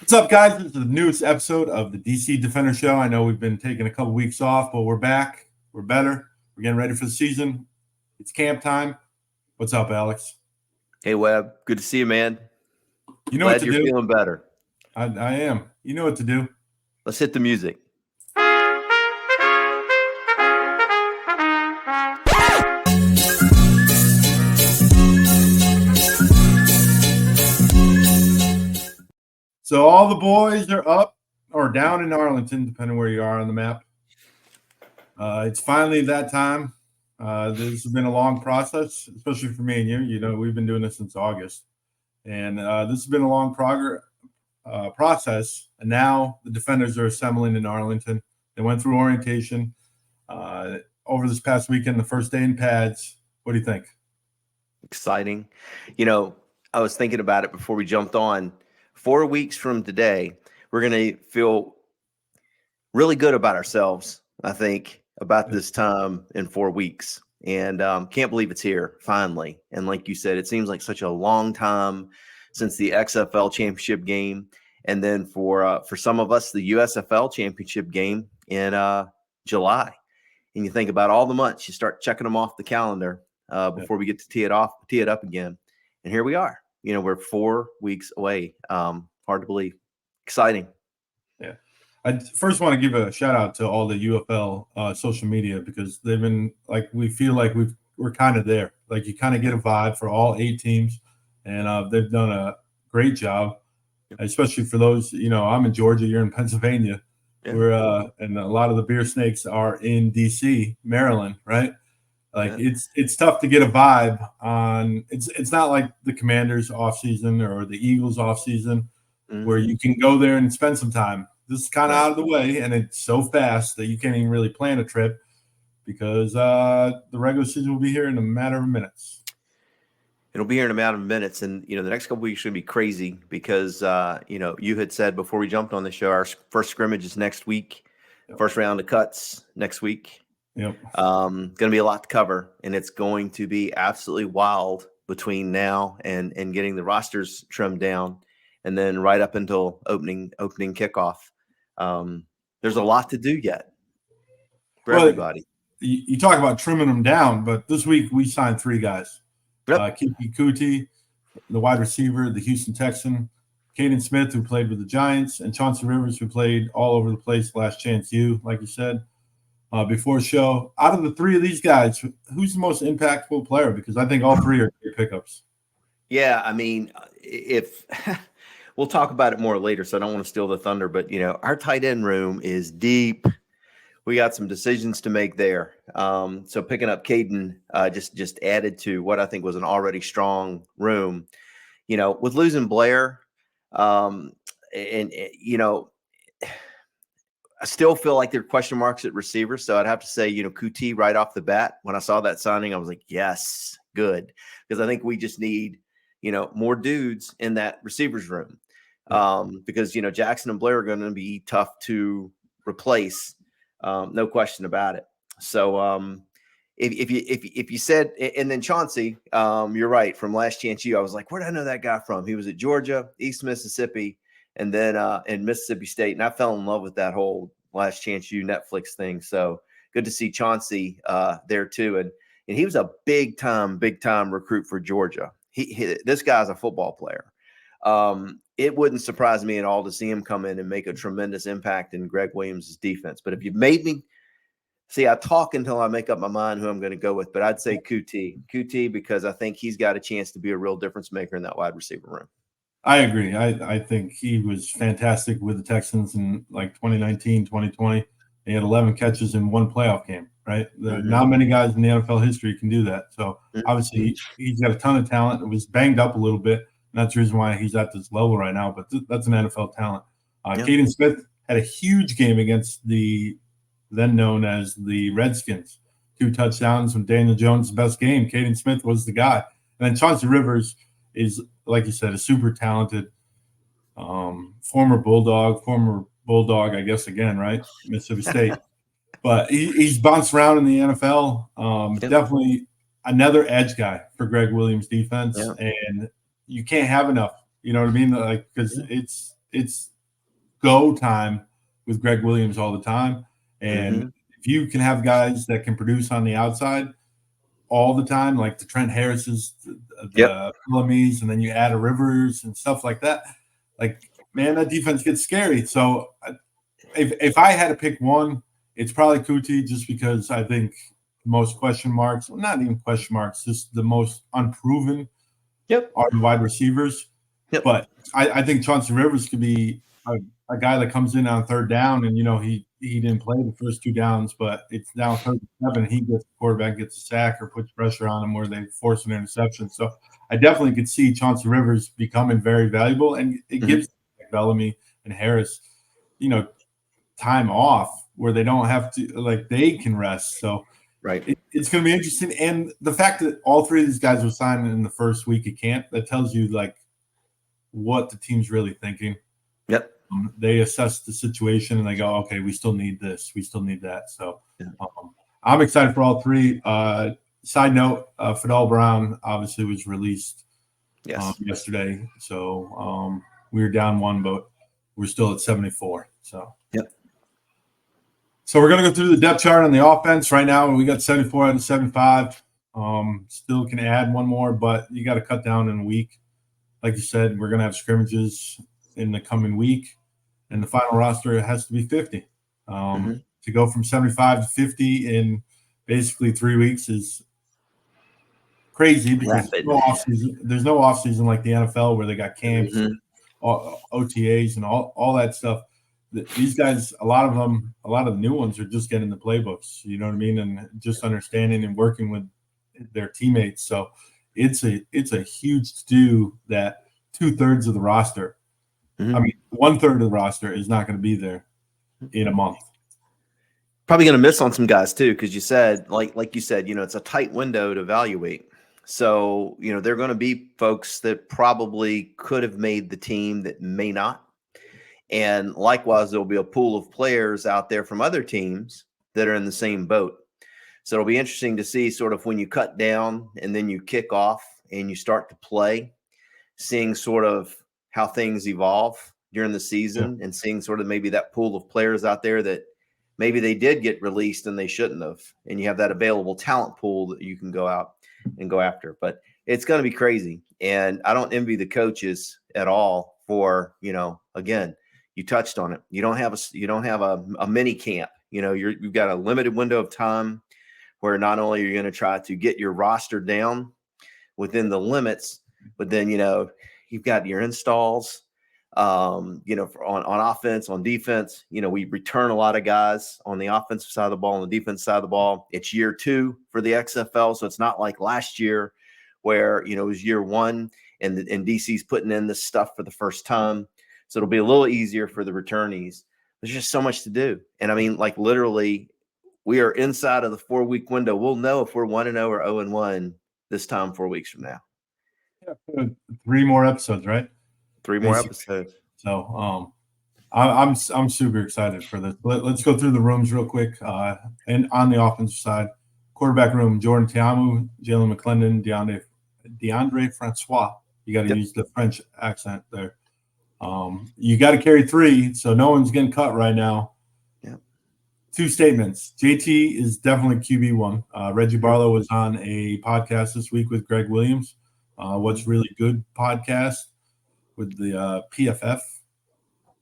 What's up, guys? This is the newest episode of the DC Defender Show. I know we've been taking a couple weeks off, but we're back. We're better. We're getting ready for the season. It's camp time. What's up, Alex? Hey, Webb. Good to see you, man. You know what Glad to you're do? feeling better. I am. You know what to do. Let's hit the music. So all the boys are up or down in Arlington, depending where you are on the map. It's finally that time. This has been a long process, especially for me and you. You know, we've been doing this since August, and this has been a long process. And now the defenders are assembling in Arlington. They went through orientation over this past weekend, the first day in pads. What do you think? Exciting. I was thinking about it before we jumped on. 4 weeks from today, we're going to feel really good about ourselves, I think, about this time in 4 weeks. And can't believe it's here, finally. And like you said, it seems like such a long time since the XFL championship game. And then for some of us, the USFL championship game in July. And you think about all the months, you start checking them off the calendar before we get to tee it up again. And here we are. We're 4 weeks away. Hard to believe. Exciting. Yeah. I first want to give a shout out to all the UFL social media, because they've been we feel like we're kind of there. Like, you kind of get a vibe for all 8 teams, and they've done a great job, especially for those. I'm in Georgia, you're in Pennsylvania. Yeah. And a lot of the beer snakes are in DC, Maryland, right? It's tough to get a vibe on. It's not like the Commanders off season or the Eagles off season, where you can go there and spend some time. This is kind of out of the way, and it's so fast that you can't even really plan a trip, because the regular season will be here in a matter of minutes. It'll be here in a matter of minutes, and the next couple weeks should be crazy, because you had said before we jumped on the show, our first scrimmage is next week. Yep. First round of cuts next week. Yep. Going to be a lot to cover, and it's going to be absolutely wild between now and getting the rosters trimmed down, and then right up until opening kickoff. There's a lot to do yet for everybody. You talk about trimming them down, but this week we signed 3 guys. Yep. Kiki Kuti, the wide receiver, the Houston Texan, Caden Smith, who played with the Giants, and Chauncey Rivers, who played all over the place last chance U, like you said. Before show, out of the 3 of these guys, who's the most impactful player? Because I think all 3 are great pickups. Yeah, I mean, if we'll talk about it more later, so I don't want to steal the thunder, but our tight end room is deep. We got some decisions to make there. So picking up Caden just added to what I think was an already strong room. With losing Blair, I still feel like there are question marks at receiver. So I'd have to say, Kuti right off the bat. When I saw that signing, I was like, yes, good. Because I think we just need, more dudes in that receivers room. Because, Jackson and Blair are going to be tough to replace. No question about it. So if you said, and then Chauncey, you're right, from Last Chance U, I was like, where did I know that guy from? He was at Georgia, East Mississippi, and then in Mississippi State. And I fell in love with that whole Last Chance U Netflix thing. So good to see Chauncey there too. And he was a big time recruit for Georgia. This guy's a football player. It wouldn't surprise me at all to see him come in and make a tremendous impact in Greg Williams' defense. But if you've made me see, I talk until I make up my mind who I'm going to go with, but I'd say Kuti, because I think he's got a chance to be a real difference maker in that wide receiver room. I agree. I think he was fantastic with the Texans in 2019, 2020. He had 11 catches in 1 playoff game, right? Not many guys in the NFL history can do that. So obviously he's got a ton of talent. It was banged up a little bit, and that's the reason why he's at this level right now. But that's an NFL talent. Caden Smith had a huge game against the then known as the Redskins. 2 touchdowns from Daniel Jones' best game. Caden Smith was the guy. And then Chauncey Rivers is, like you said, a super talented former Bulldog, I guess, again, right? Mississippi State. But he's bounced around in the NFL. Definitely another edge guy for Greg Williams' defense. And you can't have enough, you know what I mean? Because it's go time with Greg Williams all the time. And if you can have guys that can produce on the outside all the time, like the Trent Harris's, the Bellamy's, and then you add a Rivers and stuff like that, like, man, that defense gets scary. So if I had to pick one, it's probably Kuti, just because I think the most question marks, well, not even question marks, just the most unproven are the wide receivers. But I think Chauncey Rivers could be a guy that comes in on third down, and he didn't play the first 2 downs, but it's now 37. He gets the quarterback, gets a sack or puts pressure on him where they force an interception. So I definitely could see Chauncey Rivers becoming very valuable, and it gives Bellamy and Harris, time off where they don't have to, like, they can rest. So it's going to be interesting. And the fact that all 3 of these guys were signed in the first week of camp, that tells you like what the team's really thinking. They assess the situation and they go, okay, we still need this, we still need that. So I'm excited for all 3. Side note, Fidel Brown obviously was released yesterday. So we were down 1, but we're still at 74. So So we're going to go through the depth chart on the offense right now. We got 74 out of 75. Still can add 1 more, but you got to cut down in a week. Like you said, we're going to have scrimmages in the coming week, and the final roster has to be 50. To go from 75 to 50 in basically 3 weeks is crazy, because there's no offseason like the NFL where they got camps, OTAs, and all that stuff. These guys, a lot of the new ones are just getting the playbooks, you know what I mean, and just understanding and working with their teammates. So it's a huge to-do that 2/3 of the roster, I mean 1/3 of the roster is not going to be there in a month. Probably going to miss on some guys too, because you said, like you said, it's a tight window to evaluate. So there are going to be folks that probably could have made the team that may not. And likewise, there'll be a pool of players out there from other teams that are in the same boat. So it'll be interesting to see sort of when you cut down and then you kick off and you start to play, seeing sort of how things evolve during the season and seeing sort of maybe that pool of players out there that maybe they did get released and they shouldn't have. And you have that available talent pool that you can go out and go after. But it's going to be crazy. And I don't envy the coaches at all for, again, you touched on it. You don't have a mini camp. You've got a limited window of time where not only are you going to try to get your roster down within the limits, but then you've got your installs. On offense, on defense. We return a lot of guys on the offensive side of the ball, on the defense side of the ball. It's year 2 for the XFL, so it's not like last year where it was year 1 and DC's putting in this stuff for the first time. So it'll be a little easier for the returnees. There's just so much to do. And I mean, like, literally, we are inside of the 4-week window. We'll know if we're 1-0 or 0-1 this time 4 weeks from now. 3 more episodes, right? 3 more episodes. So I'm super excited for this. Let's go through the rooms real quick. And on the offensive side, quarterback room: Jordan Tiamu, Jalen McClendon, DeAndre Francois. You got to use the French accent there. You got to carry 3, so no one's getting cut right now. 2 statements. JT is definitely QB1. Reggie Barlow was on a podcast this week with Greg Williams. What's Really Good podcast with the PFF.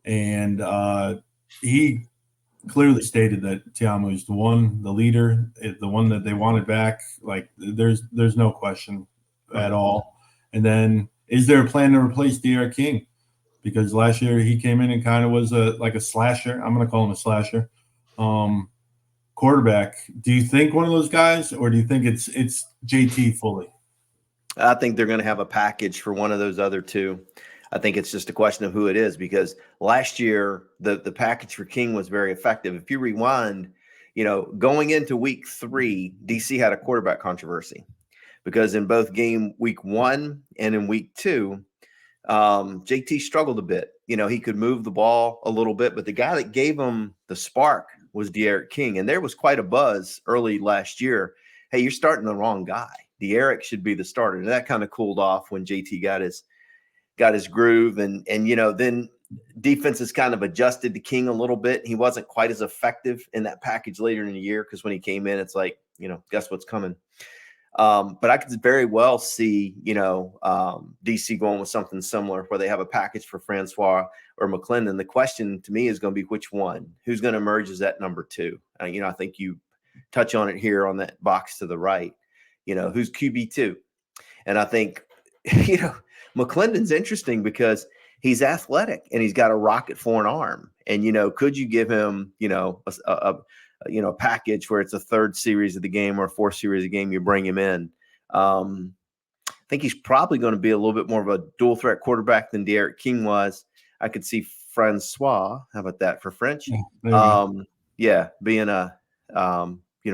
And he clearly stated that Tiamu is the leader, the one that they wanted back. Like, there's no question at all. And then, is there a plan to replace D'Eriq King? Because last year he came in and kind of was a slasher. I'm going to call him a slasher. Quarterback. Do you think one of those guys, or do you think it's JT fully? I think they're going to have a package for one of those other 2. I think it's just a question of who it is, because last year the package for King was very effective. If you rewind, going into week 3, DC had a quarterback controversy, because in both week 1 and in week 2, JT struggled a bit. He could move the ball a little bit, but the guy that gave him the spark was D'Eriq King. And there was quite a buzz early last year. Hey, you're starting the wrong guy. D'Eriq should be the starter. And that kind of cooled off when JT got his groove. And then defense has kind of adjusted to King a little bit. He wasn't quite as effective in that package later in the year because when he came in, it's like, guess what's coming. But I could very well see, DC going with something similar where they have a package for Francois or McClendon. The question to me is going to be which one, who's going to emerge as that number two. I think you touch on it here on that box to the right, who's QB2. And I think, McClendon's interesting because he's athletic and he's got a rocket for an arm. And, could you give him, a package where it's a third series of the game or a fourth series of the game, you bring him in. I think he's probably going to be a little bit more of a dual threat quarterback than De'Aaron King was. I could see Francois, how about that for French? Being a,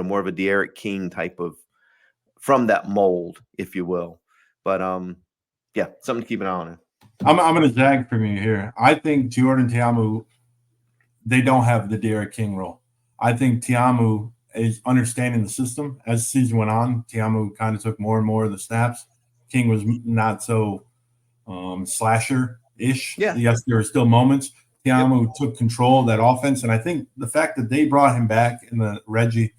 more of a De'Aaron King type of, from that mold, if you will. But something to keep an eye on. I'm going to zag from you here. I think Jordan Tiamu, they don't have the De'Aaron King role. I think Tiamu is understanding the system. As the season went on, Tiamu kind of took more and more of the snaps. King was not so slasher-ish. Yeah. Yes, there were still moments. Tiamu took control of that offense. And I think the fact that they brought him back in the Reggie,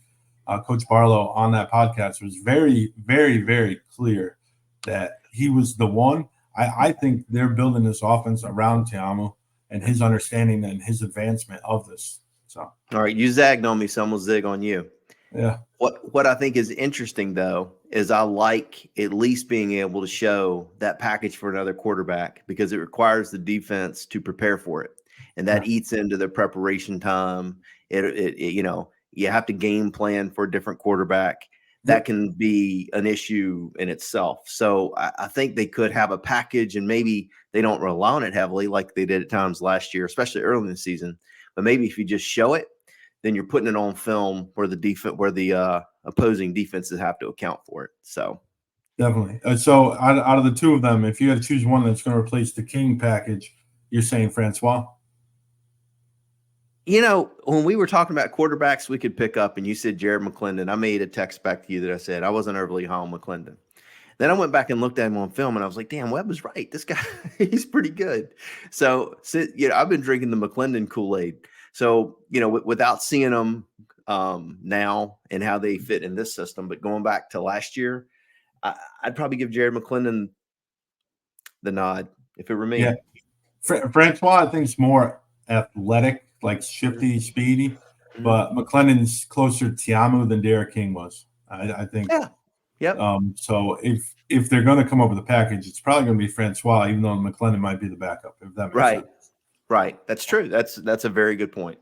Coach Barlow on that podcast was very, very, very clear that he was the one. I think they're building this offense around Tiamu and his understanding and his advancement of this. So, all right, you zagged on me, so I'm gonna zig on you. Yeah. What I think is interesting though is I like at least being able to show that package for another quarterback because it requires the defense to prepare for it, and that eats into their preparation time. You have to game plan for a different quarterback. That can be an issue in itself. So I think they could have a package, and maybe they don't rely on it heavily like they did at times last year, especially early in the season. But maybe if you just show it, then you're putting it on film where the opposing defenses have to account for it. So definitely. So out of the two of them, if you had to choose one that's going to replace the King package, you're saying Francois? When we were talking about quarterbacks we could pick up and you said Jared McClendon, I made a text back to you that I said I wasn't overly high on McClendon. Then I went back and looked at him on film and I was like, damn, Webb was right. This guy, he's pretty good. So I've been drinking the McClendon Kool-Aid. So, without seeing them now and how they fit in this system, but going back to last year, I'd probably give Jared McClendon the nod if it were me. Yeah. Francois, I think, is more athletic, like shifty, speedy, but McClendon's closer to Tiamu than De'Aaron King was. I think. Yeah. Yep. So if they're going to come up with a package, it's probably going to be Francois, even though McClendon might be the backup. If that makes sense. Right. That's true. That's a very good point.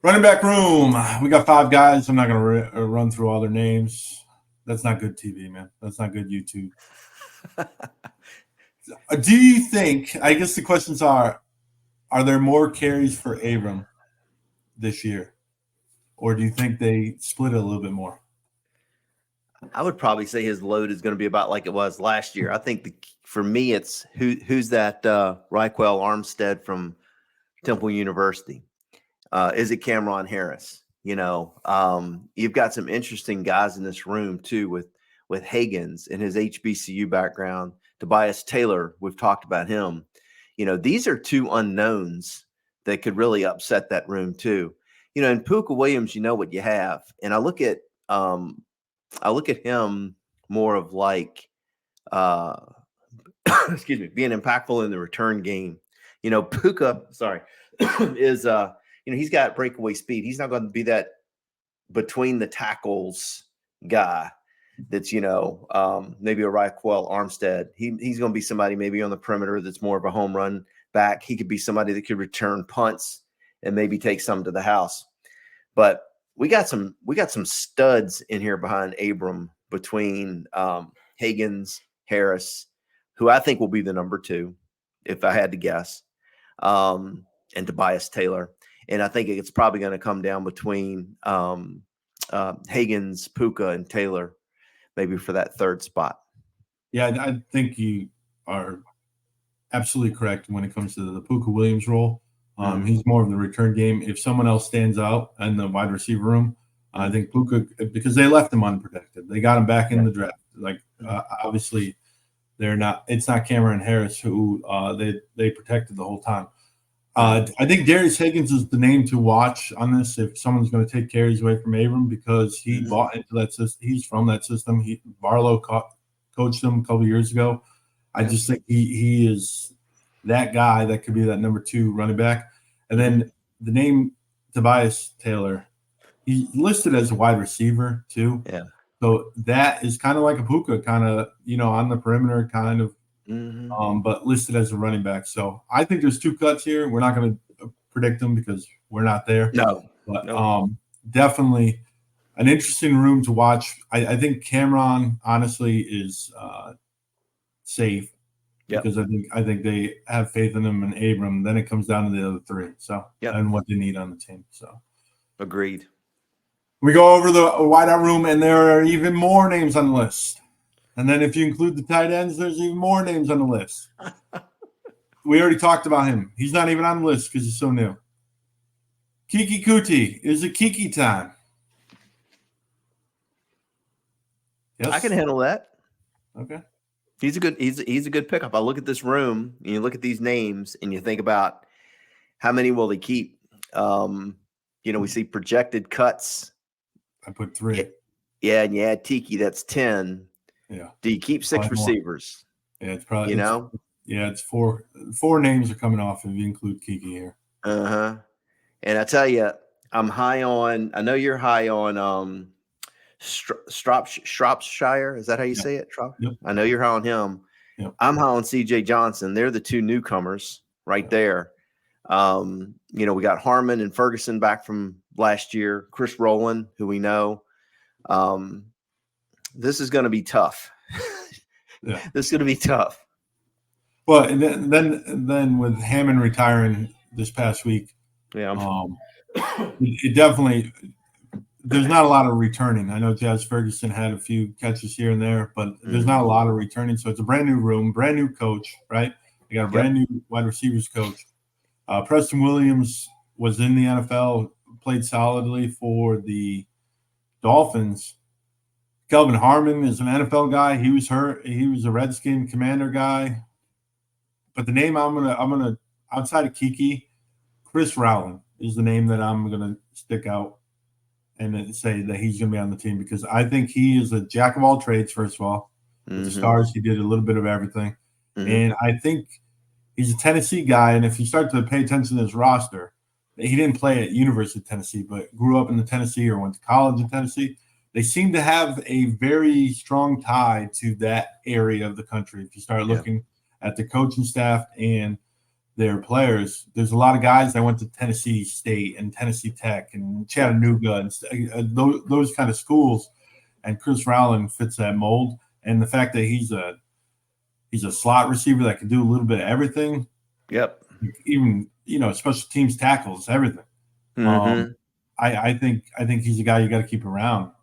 Running back room. We got 5 guys. I'm not going to run through all their names. That's not good TV, man. That's not good YouTube. Do you think, I guess the questions are there more carries for Abram this year? Or do you think they split it a little bit more? I would probably say his load is going to be about like it was last year. I think for me, it's who's that Raquel Armstead from Temple University? Is it Cameron Harris? You've got some interesting guys in this room too with Higgins and his HBCU background. Tobias Taylor, we've talked about him. These are 2 unknowns that could really upset that room too. In Puka Williams, you know what you have, and I look at him more of like, excuse me, being impactful in the return game. Puka, is he's got breakaway speed. He's not going to be that between the tackles guy. That's maybe a Raquel Armstead. He's going to be somebody maybe on the perimeter that's more of a home run back. He could be somebody that could return punts and maybe take some to the house. But we got some studs in here behind Abram between Higgins, Harris, who I think will be the number 2, if I had to guess, and Tobias Taylor. And I think it's probably going to come down between Higgins, Puka, and Taylor, maybe for that 3rd spot. Yeah, I think you are absolutely correct when it comes to the Puka Williams role. He's more of the return game. If someone else stands out in the wide receiver room, I think Puka, because they left him unprotected. They got him back in the draft. Obviously, it's not Cameron Harris who they protected the whole time. I think Darius Higgins is the name to watch on this if someone's going to take carries away from Abram because he bought into that system. He's from that system. Barlow coached him a couple of years ago. I just think he is that guy that could be that number 2 running back. And then the name Tobias Taylor, he's listed as a wide receiver too. Yeah. So that is kind of like a Puka, kind of, on the perimeter, kind of, but listed as a running back. So I think there's 2 cuts here. We're not going to predict them because we're not there. No. But definitely an interesting room to watch. I think Cameron, honestly, is safe because I think they have faith in him and Abram. Then it comes down to the other 3. So and what they need on the team. So agreed. We go over the wideout room, and there are even more names on the list. And then if you include the tight ends, there's even more names on the list. We already talked about him. He's not even on the list because he's so new. Kiki Kuti. Is it Kiki time? Yes. I can handle that. Okay. He's a good pickup. I look at this room, and you look at these names, and you think about how many will they keep. We see projected cuts. I put 3. Yeah, and you add Tiki, that's 10. Yeah. Do you keep 6 receivers? Yeah, it's probably it's 4 names are coming off if you include Kiki here. And I tell you, I'm high on. I know you're high on Shropshire. Is that how you say it? Yep. I know you're high on him. Yep. I'm high on CJ Johnson. They're the 2 newcomers right there. We got Harmon and Ferguson back from last year. Chris Rowland, who we know. This is going to be tough. This is going to be tough. Well, and then with Hammond retiring this past week, it definitely there's not a lot of returning. I know Jazz Ferguson had a few catches here and there, but there's not a lot of returning. So it's a brand new room, brand new coach, right? They got a brand new wide receivers coach. Preston Williams was in the NFL, played solidly for the Dolphins. Kelvin Harmon is an NFL guy. He was hurt. He was a Redskin commander guy. But the name I'm gonna outside of Kiki, Chris Rowland is the name that I'm gonna stick out and say that he's gonna be on the team because I think he is a jack of all trades. First of all, with the Stars, he did a little bit of everything, and I think he's a Tennessee guy. And if you start to pay attention to his roster, he didn't play at University of Tennessee, but grew up in the Tennessee or went to college in Tennessee. They seem to have a very strong tie to that area of the country. If you start looking at the coaching staff and their players, there's a lot of guys that went to Tennessee State and Tennessee Tech and Chattanooga and those kind of schools. And Chris Rowland fits that mold. And the fact that he's a slot receiver that can do a little bit of everything. Yep. Even, special teams tackles, everything. I think he's a guy you got to keep around.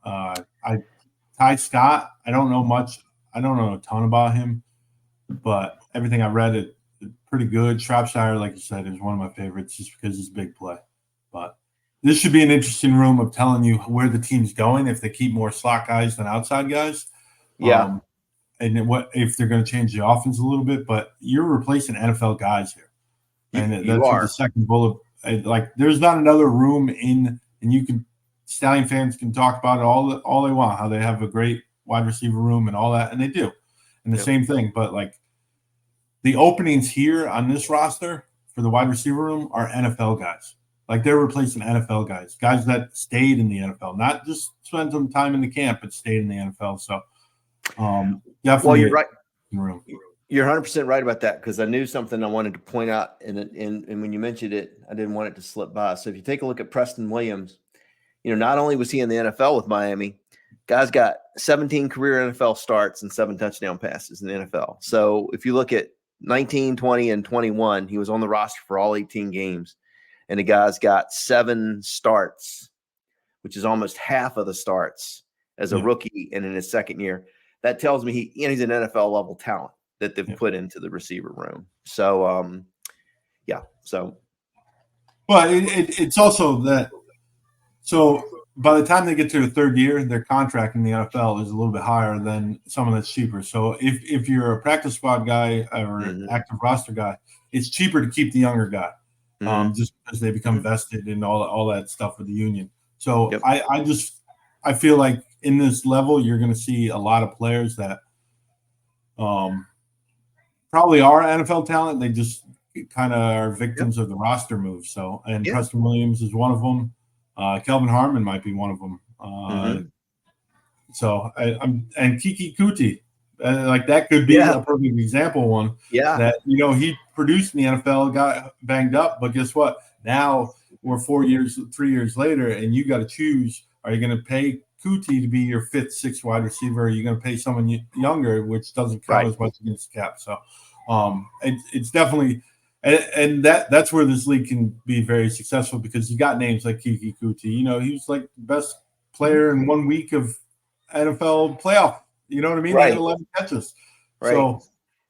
Ty Scott, I don't know much. I don't know a ton about him, but everything I read it pretty good. Shropshire, like you said, is one of my favorites just because it's big play. But this should be an interesting room of telling you where the team's going if they keep more slot guys than outside guys. Yeah. And what if they're going to change the offense a little bit, but you're replacing NFL guys here. And that's what the second bullet. Like, there's not another room in, and you can, Stallion fans can talk about it all they want, how they have a great wide receiver room and all that, and they do. And the same thing, but like the openings here on this roster for the wide receiver room are NFL guys. Like, they're replacing NFL guys that stayed in the NFL, not just spent some time in the camp, but stayed in the NFL. So definitely. Well, you're right. Room. You're 100% right about that, because I knew something I wanted to point out, and when you mentioned it, I didn't want it to slip by. So if you take a look at Preston Williams, not only was he in the NFL with Miami, guy's got 17 career NFL starts and 7 touchdown passes in the NFL. So if you look at 19, 20, and 21, he was on the roster for all 18 games, and the guy's got 7 starts, which is almost half of the starts as a rookie and in his second year. That tells me he's an NFL level talent that they've put into the receiver room. So, So, well, it's also that. So by the time they get to their third year, their contract in the NFL is a little bit higher than someone that's cheaper. So if you're a practice squad guy or active roster guy, it's cheaper to keep the younger guy. just because they become vested in all that stuff with the union. So Yep. I feel like in this level, you're going to see a lot of players that probably are NFL talent. They just kind of are victims of the roster move. So, and Preston Williams is one of them. Kelvin Harmon might be one of them. So and Kiki Kuti, like that could be a perfect example one. Yeah. That, he produced in the NFL, got banged up, but guess what? Now we're 3 years later, and you got to choose: are you going to pay Kuti to be your fifth, sixth wide receiver? Or are you going to pay someone younger, which doesn't count as much against the cap? So, it's definitely. And that's where this league can be very successful, because you got names like Kiki Kuti. He was like the best player in 1 week of NFL playoff. You know what I mean? Right. They had 11 catches. Right. So,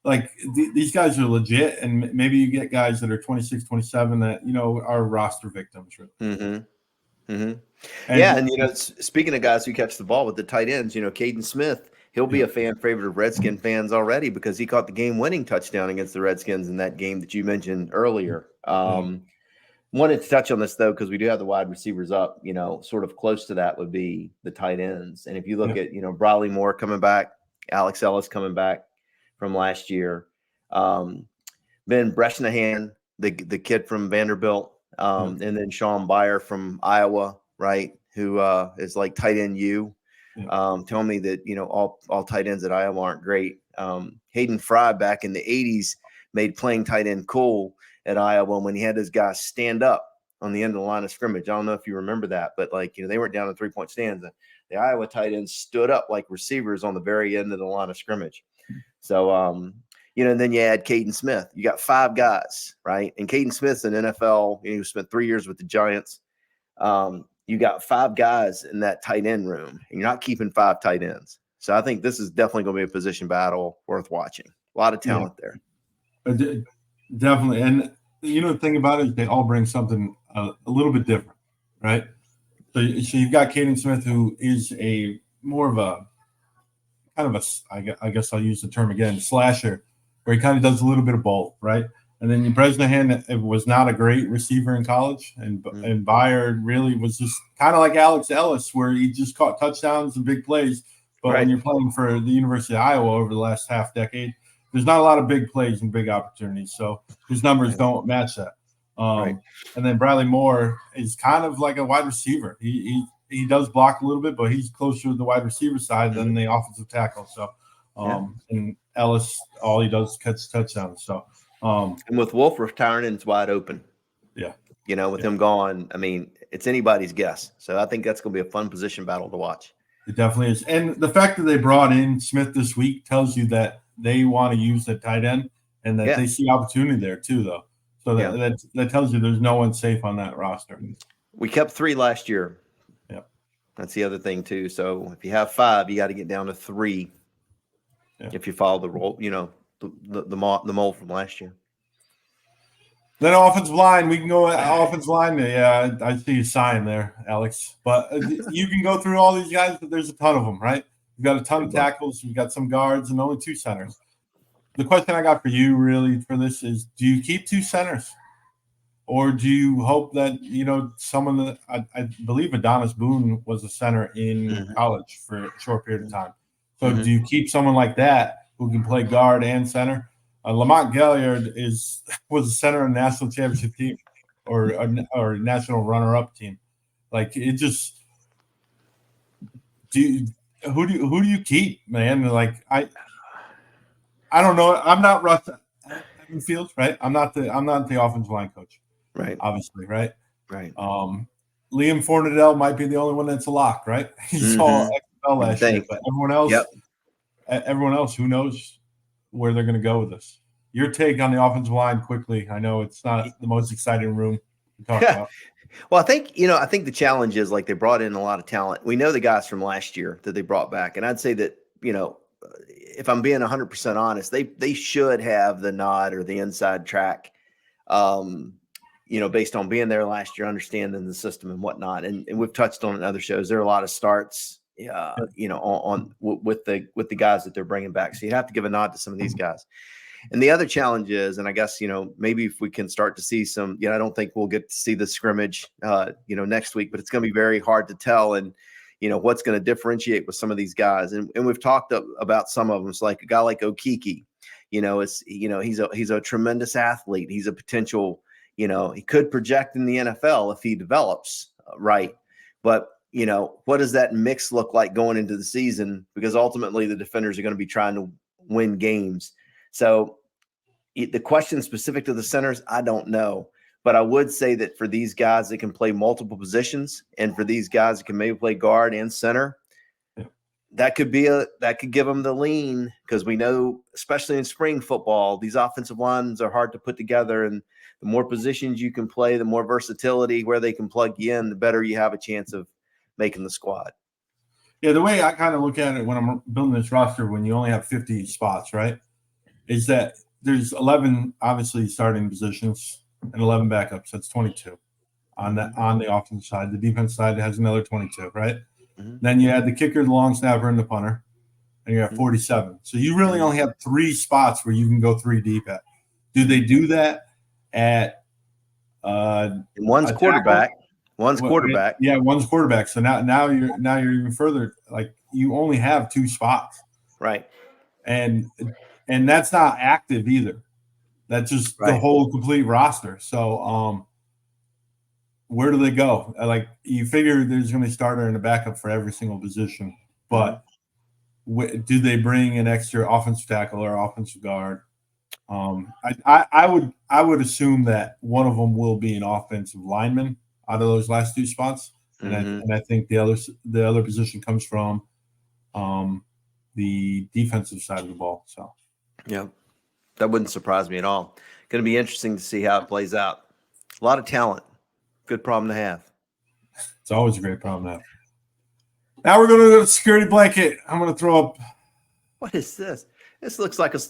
like, these guys are legit, and maybe you get guys that are 26, 27 that, are roster victims. And speaking of guys who catch the ball with the tight ends, Caden Smith, he'll be a fan favorite of Redskin fans already, because he caught the game-winning touchdown against the Redskins in that game that you mentioned earlier. Wanted to touch on this, though, because we do have the wide receivers up. Sort of close to that would be the tight ends. And if you look at, Briley Moore coming back, Alex Ellis coming back from last year, Ben Bresnahan, the kid from Vanderbilt, and then Sean Byer from Iowa, right, who is like tight end U. Tell me that, all tight ends at Iowa aren't great. Hayden Fry back in the 80s made playing tight end cool at Iowa when he had those guys stand up on the end of the line of scrimmage. I don't know if you remember that, but they weren't down in 3-point stands. The Iowa tight ends stood up like receivers on the very end of the line of scrimmage. So, and then you add Caden Smith. You got 5 guys, right? And Caden Smith's an NFL. He spent 3 years with the Giants. You got 5 guys in that tight end room, and you're not keeping 5 tight ends. So I think this is definitely going to be a position battle worth watching. A lot of talent there. Definitely. And the thing about it is they all bring something a little bit different, right? So you've got Caden Smith, who is a more of a kind of I guess I'll use the term again, slasher, where he kind of does a little bit of both, right? And then Bresnahan was not a great receiver in college, and Byer really was just kind of like Alex Ellis, where he just caught touchdowns and big plays. But when you're playing for the University of Iowa over the last half decade, there's not a lot of big plays and big opportunities, so his numbers don't match that. And then Bradley Moore is kind of like a wide receiver. He does block a little bit, but he's closer to the wide receiver side than the offensive tackle. So, and Ellis, all he does is catch touchdowns. So, and with Wolf retiring, it's wide open. With him gone, I mean, it's anybody's guess. So I think that's going to be a fun position battle to watch. It definitely is. And the fact that they brought in Smith this week tells you that they want to use the tight end, and that they see opportunity there too, though. So that tells you there's no one safe on that roster. We kept 3 last year. Yep. That's the other thing too. So if you have 5, you got to get down to 3. If you follow the role, the mold from last year. Then offensive line, we can go offensive line. Yeah, I see a sign there, Alex. But you can go through all these guys, but there's a ton of them, right? You've got a ton of tackles. You've got some guards and only 2 centers. The question I got for you really for this is, do you keep 2 centers? Or do you hope that, someone that I believe Adonis Boone was a center in college for a short period of time. So do you keep someone like that who can play guard and center? Lamont Galliard was a center on a national championship team or a national runner-up team. Like, it just who do you keep, man? Like, I don't know. I'm not Russ Fields, right? I'm not the offensive line coach, right? Obviously, right? Right. Liam Fornadell might be the only one that's a lock, right? He's all XFL last year, but everyone else, who knows where they're going to go with this. Your take on the offensive line quickly. I know it's not the most exciting room to talk about. Well, I think the challenge is, like, they brought in a lot of talent. We know the guys from last year that they brought back. And I'd say that, if I'm being 100% honest, they should have the nod or the inside track, based on being there last year, understanding the system and whatnot. And we've touched on it in other shows. There are a lot of starts, with the guys that they're bringing back. So you'd have to give a nod to some of these guys. And the other challenge is, and I guess, maybe if we can start to see some, I don't think we'll get to see the scrimmage, next week, but it's going to be very hard to tell. And, what's going to differentiate with some of these guys. And we've talked about some of them. It's like a guy like Okiki, he's a tremendous athlete. He's a potential, he could project in the NFL if he develops right. But, what does that mix look like going into the season? Because ultimately the defenders are going to be trying to win games. So the question specific to the centers, I don't know. But I would say that for these guys that can play multiple positions, and for these guys that can maybe play guard and center, that could give them the lean, because we know, especially in spring football, these offensive lines are hard to put together, and the more positions you can play, the more versatility where they can plug you in, the better you have a chance of making the squad. Yeah, the way I kind of look at it when I'm building this roster, when you only have 50 spots, right, is that there's 11 obviously starting positions and 11 backups. That's 22 on the offensive side. The defense side has another 22, right? Mm-hmm. Then you add the kicker, the long snapper, and the punter, and you have 47. So you really only have 3 spots where you can go 3 deep at. Do they do that at one's quarterback? One's quarterback. Yeah, one's quarterback. So now you're even further, like you only have 2 spots. Right. And that's not active either. That's just the whole complete roster. So where do they go? Like, you figure there's going to be a starter and a backup for every single position, but do they bring an extra offensive tackle or offensive guard? I would assume that one of them will be an offensive lineman out of those last 2 spots, and I think the other position comes from the defensive side of the ball. So yeah, that wouldn't surprise me at all. Going to be interesting to see how it plays out. A lot of talent. Good problem to have. It's always a great problem to have. Now we're going to go to security blanket. I'm going to throw up. What is this? This looks like a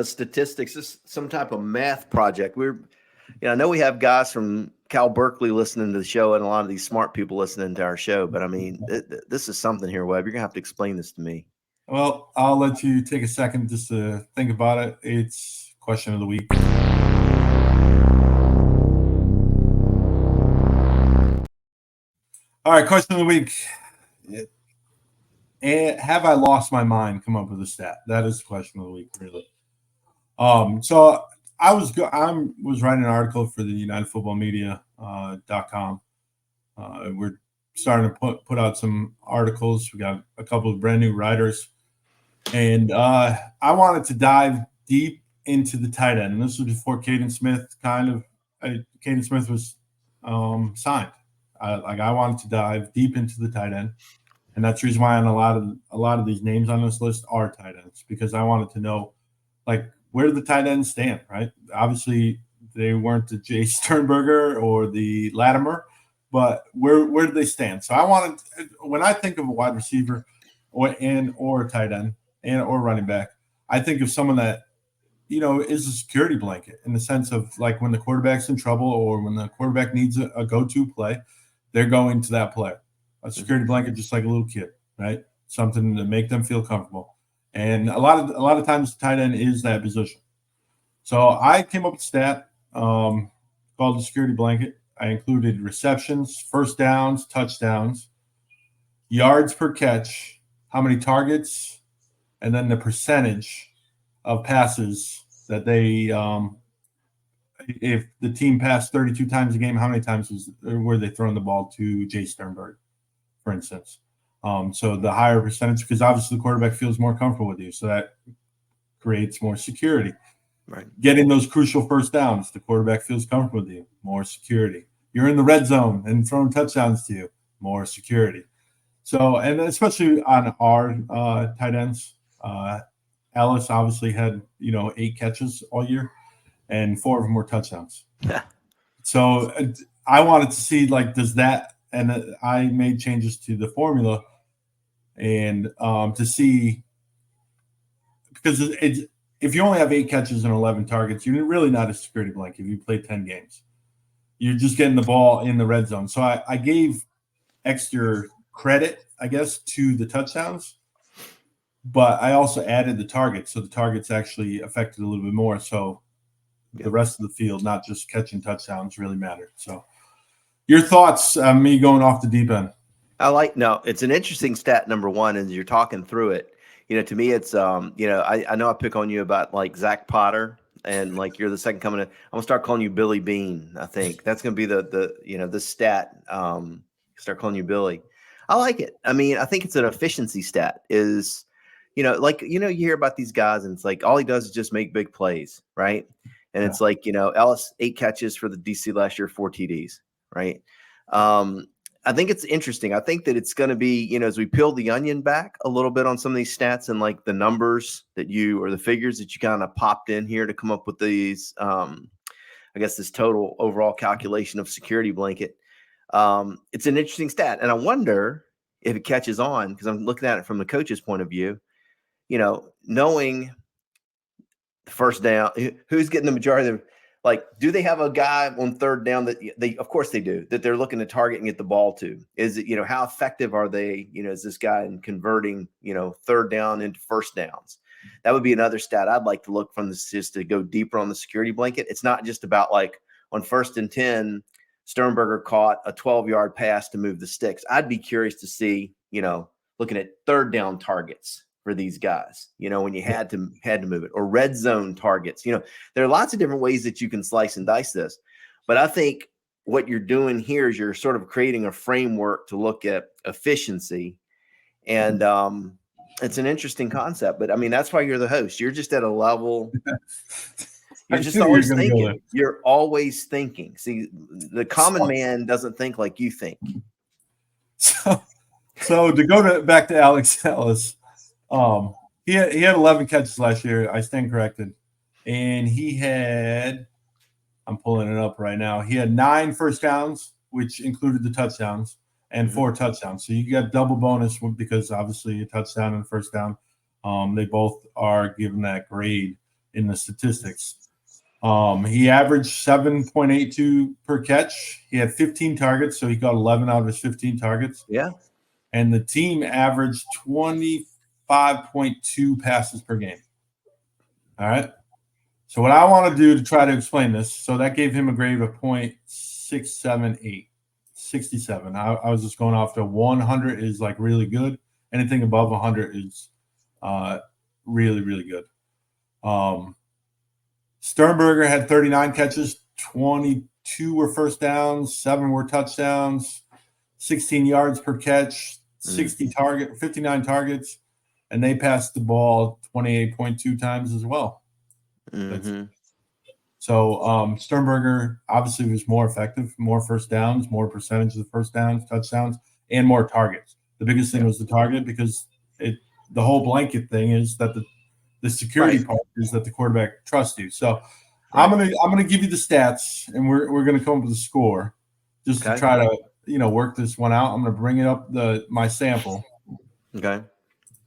statistics. This is some type of math project. I know we have guys from Cal Berkeley listening to the show, and a lot of these smart people listening to our show. But I mean, this is something here, Webb. You're going to have to explain this to me. Well, I'll let you take a second just to think about it. It's question of the week. All right, question of the week. Have I lost my mind? Come up with a stat. That is the question of the week, really. So I was writing an article for the UnitedFootballMedia.com. We're starting to put out some articles. We got a couple of brand new writers, and I wanted to dive deep into the tight end. And this was before Caden Smith Caden Smith was signed. I wanted to dive deep into the tight end, and that's the reason why on a lot of these names on this list are tight ends, because I wanted to know, like, where do the tight ends stand, right? Obviously, they weren't the Jay Sternberger or the Latimer, but where do they stand? So when I think of a wide receiver or a tight end or running back, I think of someone that, is a security blanket, in the sense of, like, when the quarterback's in trouble or when the quarterback needs a go-to play, they're going to that player. A security blanket, just like a little kid, right? Something to make them feel comfortable. And a lot of times, tight end is that position. So I came up with a stat called the security blanket. I included receptions, first downs, touchdowns, yards per catch, how many targets, and then the percentage of passes that they if the team passed 32 times a game, how many times were they throwing the ball to Jay Sternberg, for instance? So the higher percentage, because obviously the quarterback feels more comfortable with you, so that creates more security. Right. Getting those crucial first downs, the quarterback feels comfortable with you, more security. You're in the red zone and throwing touchdowns to you, more security. So, and especially on our tight ends, Ellis obviously had 8 catches all year, and 4 of them were touchdowns. Yeah. So I wanted to see, like, does that, and I made changes to the formula, and to see, because if you only have 8 catches and 11 targets, you're really not a security blanket. If you play 10 games, you're just getting the ball in the red zone. So I gave extra credit, I guess, to the touchdowns, but I also added the targets, so the targets actually affected a little bit more. So the rest of the field, not just catching touchdowns, really mattered. So your thoughts on me going off the deep end? No, it's an interesting stat. Number one, as you're talking through it, to me, it's, I know I pick on you about like Zach Potter and like you're the second coming. I'm gonna start calling you Billy Bean. I think that's gonna be the stat. Start calling you Billy. I like it. I mean, I think it's an efficiency stat. You hear about these guys and it's like all he does is just make big plays, right? And it's like Ellis 8 catches for the DC last year, 4 TDs, right? I think it's interesting. I think that it's going to be, as we peel the onion back a little bit on some of these stats and like the numbers or the figures that you kind of popped in here to come up with these, I guess this total overall calculation of security blanket. It's an interesting stat. And I wonder if it catches on because I'm looking at it from the coach's point of view, knowing the first down, who's getting the majority of like, do they have a guy on third down that of course they do, that they're looking to target and get the ball to? Is it, how effective are they, is this guy in converting, third down into first downs? That would be another stat I'd like to look from this just to go deeper on the security blanket. It's not just about like on 1st and 10, Sternberger caught a 12-yard pass to move the sticks. I'd be curious to see, looking at third down targets for these guys, when you had to move it, or red zone targets. There are lots of different ways that you can slice and dice this. But I think what you're doing here is you're sort of creating a framework to look at efficiency. And it's an interesting concept. But I mean, that's why you're the host. You're just at a level. You're just always thinking. You're always thinking. See, the common man doesn't think like you think. So to go back to Alex Ellis. He had 11 catches last year. I stand corrected. And he had, I'm pulling it up right now. He had 9 first downs, which included the touchdowns, and 4 touchdowns. So you got double bonus because obviously a touchdown and a first down. They both are given that grade in the statistics. He averaged 7.82 per catch. He had 15 targets, so he got 11 out of his 15 targets. Yeah. And the team averaged 25.2 passes per game. All right. So what I want to do to try to explain this, so that gave him a grade of 0.678, 67. I was just going off to 100 is like really good. Anything above 100 is really, really good. Sternberger had 39 catches, 22 were first downs, 7 were touchdowns, 16 yards per catch, 59 targets, and they passed the ball 28.2 times as well. So Sternberger obviously was more effective, more first downs, more percentage of first downs, touchdowns, and more targets. The biggest thing was the target because the whole blanket thing is that the security part is that the quarterback trusts you. So I'm gonna give you the stats, and we're gonna come up with a score just to try to work this one out. I'm gonna bring it up my sample. Okay.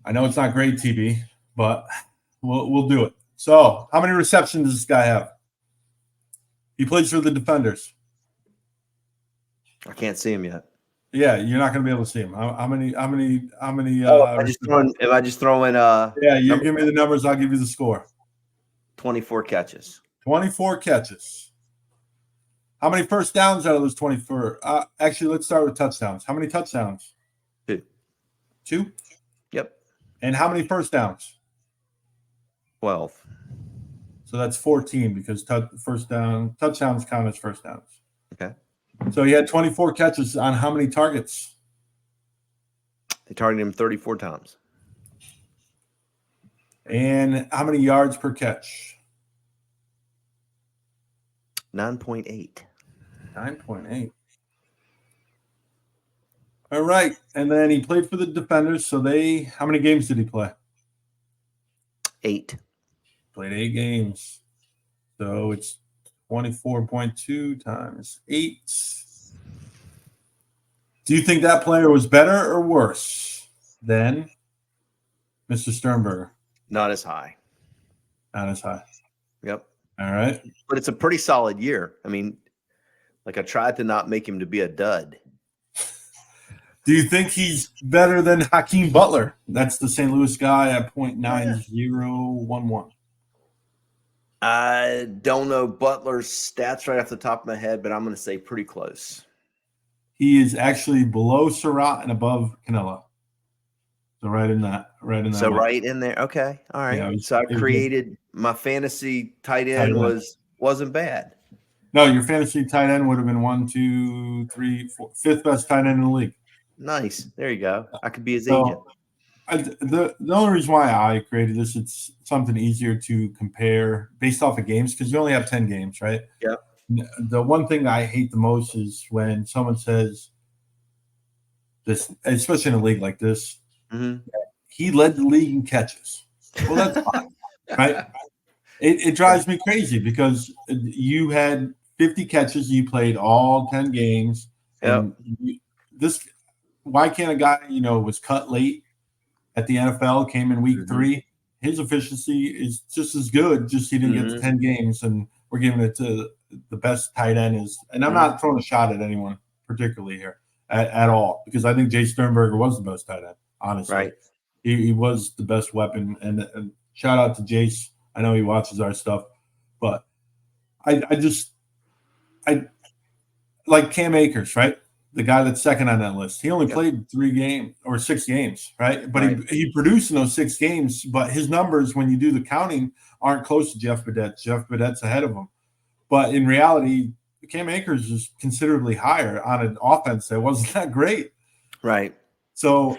I know it's not great TV, but we'll do it. So how many receptions does this guy have? He plays for the Defenders. I can't see him yet. Yeah, you're not going to be able to see him. How many? Am I just throwing? Yeah, you give me the numbers. I'll give you the score. 24 catches. 24 catches. How many first downs out of those 24? Actually, let's start with touchdowns. How many touchdowns? 2. 2? Yep. And how many first downs? 12. So that's 14 because touchdowns count as first downs. Okay. So he had 24 catches on how many targets? They targeted him 34 times. And how many yards per catch? 9.8. 9.8. All right. And then he played for the Defenders. So how many games did he play? 8. Played 8 games. So it's 24.2 times 8. Do you think that player was better or worse than Mr. Sternberger? Not as high. Not as high. Yep. All right. But it's a pretty solid year. I mean, like I tried to not make him to be a dud. Do you think he's better than Hakeem Butler? That's the St. Louis guy at .9011. I don't know Butler's stats right off the top of my head, but I'm going to say pretty close. He is actually below Surratt and above Canelo. So right in that. So way. right in there. Okay. All right. Yeah, So I created my fantasy tight end wasn't bad. No, your fantasy tight end would have been 1, 2, 3, 4, fifth best tight end in the league. Nice. There you go. I could be his agent. The only reason why I created this, it's something easier to compare based off of games because you only have 10 games, right? Yeah. The one thing I hate the most is when someone says this, especially in a league like this, he led the league in catches. Well, that's fine, right? It drives me crazy because you had 50 catches, you played all 10 games, and why can't a guy, was cut late at the NFL, came in week 3, his efficiency is just as good, just he didn't get to 10 games, and we're giving it to the best tight end and I'm not throwing a shot at anyone particularly here at all, because I think Jay Sternberger was the best tight end, honestly. Right. He was the best weapon, and shout out to Jace. I know he watches our stuff, but I like Cam Akers, right? The guy that's second on that list. He only played 3 games or 6 games, right? But he produced in those 6 games, but his numbers, when you do the counting, aren't close to Jeff Badette. Jeff Badette's ahead of him. But in reality, Cam Akers is considerably higher on an offense that wasn't that great. Right. So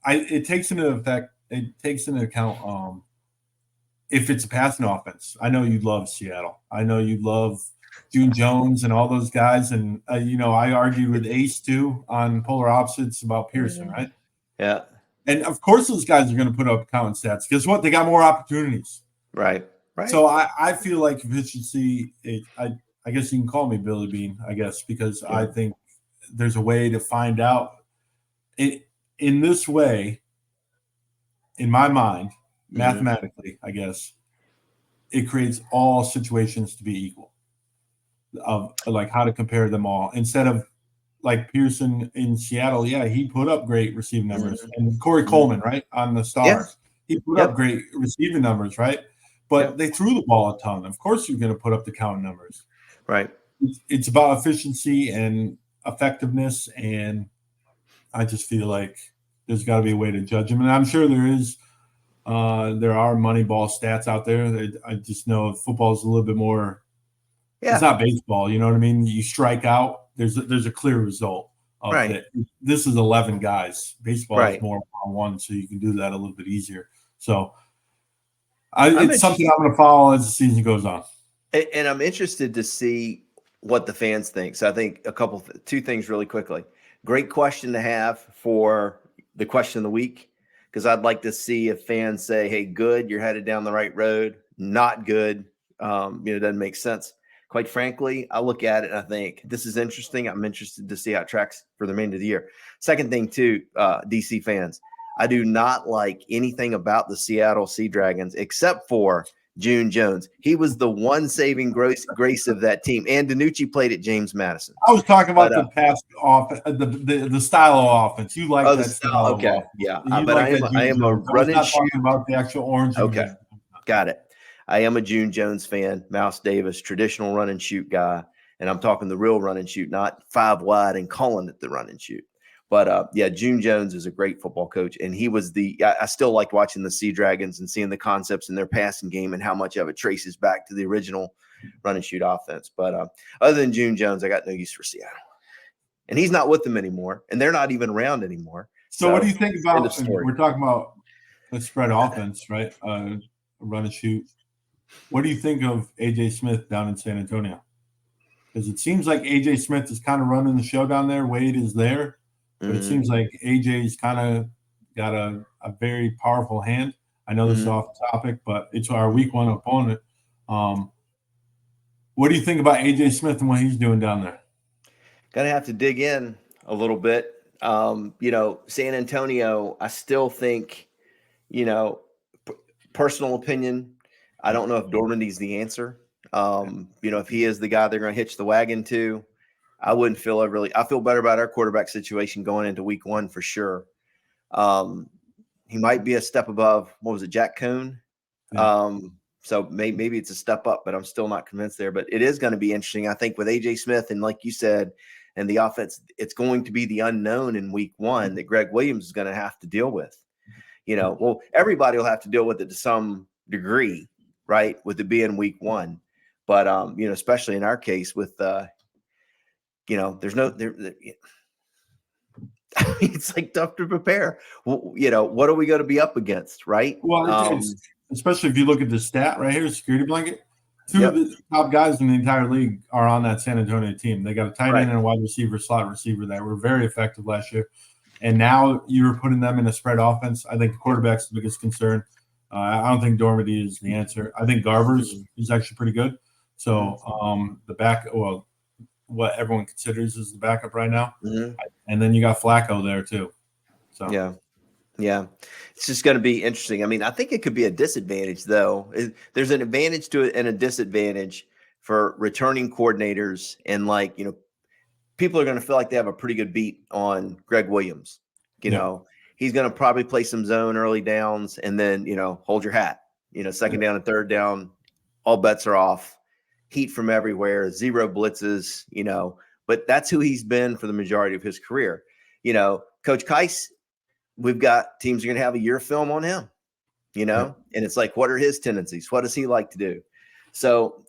it takes into account if it's a passing offense. I know you love Seattle. I know you love June Jones and all those guys. And, I argued with Ace too on polar opposites about Pearson, right? Yeah. And of course those guys are going to put up counting stats. Guess what? They got more opportunities. Right. So I feel like efficiency, I guess you can call me Billy Bean, I guess, because I think there's a way to find out it in this way, in my mind, mathematically, I guess, it creates all situations to be equal. Of like how to compare them all instead of like Pearson in Seattle. Yeah, he put up great receiving numbers, and Corey Coleman, right, on the Stars, he put up great receiving numbers, right? But they threw the ball a ton. Of course, you're going to put up the count numbers, right? It's about efficiency and effectiveness, and I just feel like there's got to be a way to judge them, and I'm sure there is. There are Moneyball stats out there. I just know football is a little bit more. It's not baseball, you know what I mean? You strike out, there's a clear result of it. This is 11 guys. Baseball is more one-on-one, so you can do that a little bit easier. So it's something I'm going to follow as the season goes on. And I'm interested to see what the fans think. So I think two things really quickly. Great question to have for the question of the week, because I'd like to see if fans say, hey, good, you're headed down the right road. Not good, it doesn't make sense. Quite frankly, I look at it and I think this is interesting. I'm interested to see how it tracks for the remainder of the year. Second thing, too, DC fans, I do not like anything about the Seattle Sea Dragons except for June Jones. He was the one saving grace of that team. And DiNucci played at James Madison. I was talking about the pass offense, the style of offense. You like that style? Okay, yeah. But I am a run and shoot. Talking about the actual orange. Okay, got it. I am a June Jones fan, Mouse Davis, traditional run and shoot guy. And I'm talking the real run and shoot, not 5 wide and calling it the run and shoot. But June Jones is a great football coach. And he was I still like watching the Sea Dragons and seeing the concepts in their passing game and how much of it traces back to the original run and shoot offense. But other than June Jones, I got no use for Seattle. And he's not with them anymore. And they're not even around anymore. So what do you think about, we're talking about a spread offense, right? Run and shoot. What do you think of A.J. Smith down in San Antonio? Because it seems like A.J. Smith is kind of running the show down there. Wade is there. But it seems like A.J.'s kind of got a very powerful hand. I know this is off topic, but it's our week 1 opponent. What do you think about A.J. Smith and what he's doing down there? Gonna have to dig in a little bit. San Antonio, I still think, personal opinion, I don't know if Dormandy's the answer. If he is the guy they're going to hitch the wagon to, I wouldn't feel I feel better about our quarterback situation going into week 1 for sure. He might be a step above, what was it, Jack Cohn? Yeah. So maybe it's a step up, but I'm still not convinced there. But it is going to be interesting. I think with AJ Smith and like you said, and the offense, it's going to be the unknown in week 1 that Greg Williams is going to have to deal with. Well, everybody will have to deal with it to some degree, right? With it being week 1. But, especially in our case with, there's no, it's like tough to prepare. Well, what are we going to be up against, right? Well, it's especially if you look at the stat right here, security blanket. Two Yep. of the top guys in the entire league are on that San Antonio team. They got a tight end and a wide receiver, slot receiver that were very effective last year. And now you're putting them in a spread offense. I think the quarterback's the biggest concern. I don't think Dormady is the answer. I think Garbers is actually pretty good. So what everyone considers is the backup right now. And then you got Flacco there too. So yeah, it's just going to be interesting. I mean, I think it could be a disadvantage though. There's an advantage to it and a disadvantage for returning coordinators, and people are going to feel like they have a pretty good beat on Greg Williams. He's going to probably play some zone early downs, and then hold your hat. Second down and third down, all bets are off. Heat from everywhere, 0 blitzes, but that's who he's been for the majority of his career. Coach Keiss, we've got teams are going to have a year film on him, and it's like, what are his tendencies? What does he like to do? So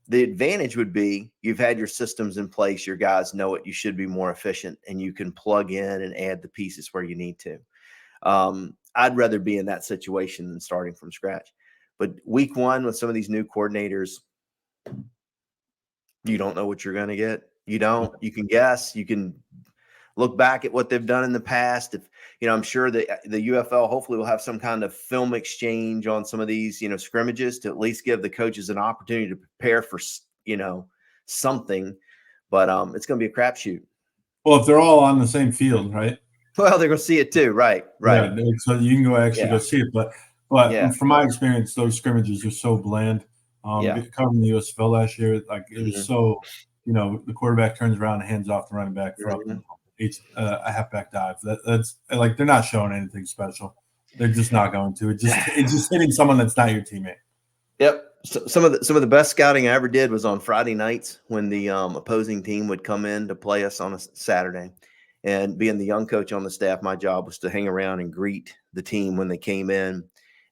the advantage would be you've had your systems in place. Your guys know it. You should be more efficient, and you can plug in and add the pieces where you need to. I'd rather be in that situation than starting from scratch. But week 1 with some of these new coordinators, you don't know what you're going to get. You can guess, you can look back at what they've done in the past. If, I'm sure that the UFL hopefully will have some kind of film exchange on some of these, scrimmages to at least give the coaches an opportunity to prepare for, something, but it's going to be a crapshoot. Well, if they're all on the same field, right? Well, they're going to see it too. Right. Yeah, so you can go see it. But from my experience, those scrimmages are so bland. Covering the USFL last year, it was so, the quarterback turns around and hands off the running back for a halfback dive. That's like, they're not showing anything special. They're just not going to. It's just hitting someone that's not your teammate. Yep. So some of the best scouting I ever did was on Friday nights when the opposing team would come in to play us on a Saturday. And being the young coach on the staff, my job was to hang around and greet the team when they came in,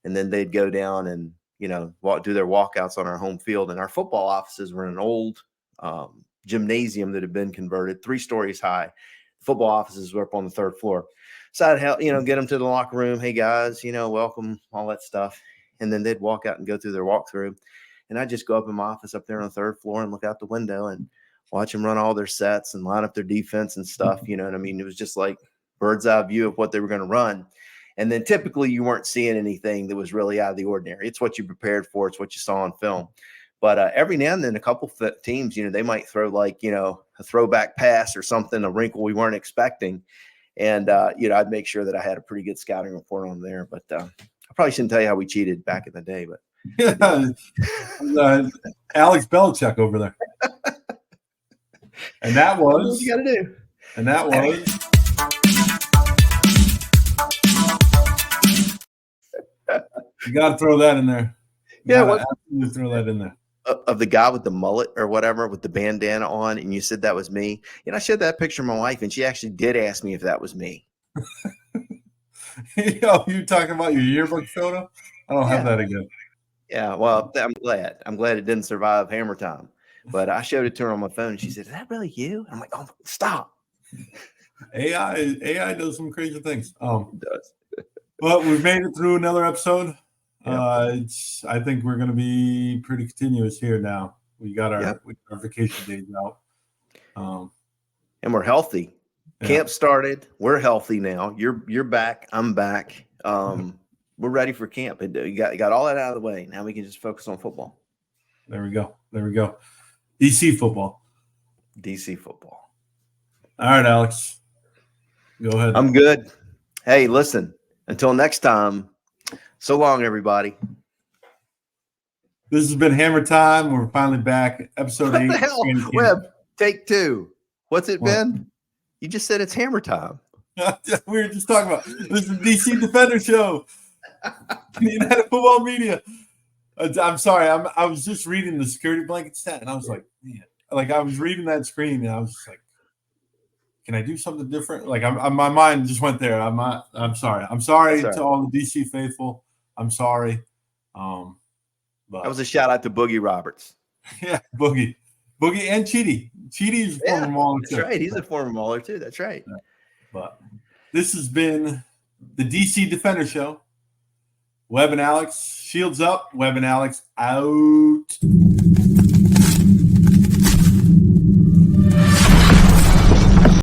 and then they'd go down and do their walkouts on our home field. And our football offices were in an old gymnasium that had been converted 3 stories high. Football offices were up on the 3rd floor. So I'd help, get them to the locker room. Hey guys, welcome, all that stuff. And then they'd walk out and go through their walkthrough. And I'd just go up in my office up there on the 3rd floor and look out the window and watch them run all their sets and line up their defense and stuff. You know what I mean? It was just like bird's eye view of what they were going to run. And then typically you weren't seeing anything that was really out of the ordinary. It's what you prepared for. It's what you saw on film. But every now and then a couple of teams, they might throw a throwback pass or something, a wrinkle we weren't expecting. And, I'd make sure that I had a pretty good scouting report on there. But I probably shouldn't tell you how we cheated back in the day. But Alex Belichick over there. And that was what you got to do. And that was you got to throw that in there. You throw that in there. Of the guy with the mullet or whatever with the bandana on, and you said that was me. I showed that picture to my wife, and she actually did ask me if that was me. You talking about your yearbook photo? I don't have that again. Yeah, well, I'm glad. I'm glad it didn't survive Hammer Time. But I showed it to her on my phone, and she said, "Is that really you?" I'm like, "Oh, stop." AI does some crazy things. It does. But we've made it through another episode. I think we're going to be pretty continuous here now. We got our vacation days out. And we're healthy. Camp started. We're healthy now. You're back. I'm back. We're ready for camp. You got all that out of the way. Now we can just focus on football. There we go. DC football. All right, Alex. Go ahead. I'm good. Hey, listen. Until next time, so long, everybody. This has been Hammer Time. We're finally back. Episode 8. What the hell? Webb, take 2. What's it What? been? You just said it's hammer time. We were just talking about this is the DC Defender Show. The United Football Media. I'm sorry. I was just reading the security blanket stat, and I was like, man, like I was reading that screen, and I was just like, can I do something different? Like my mind just went there. I'm sorry. I'm sorry to all the DC faithful. I'm sorry. But That was a shout out to Boogie Roberts. Yeah, Boogie and Cheaty. Cheaty is a former Mauler too. That's right. He's a former Mauler too. That's right. But this has been the DC Defender Show. Webb and Alex, shields up. Webb and Alex out.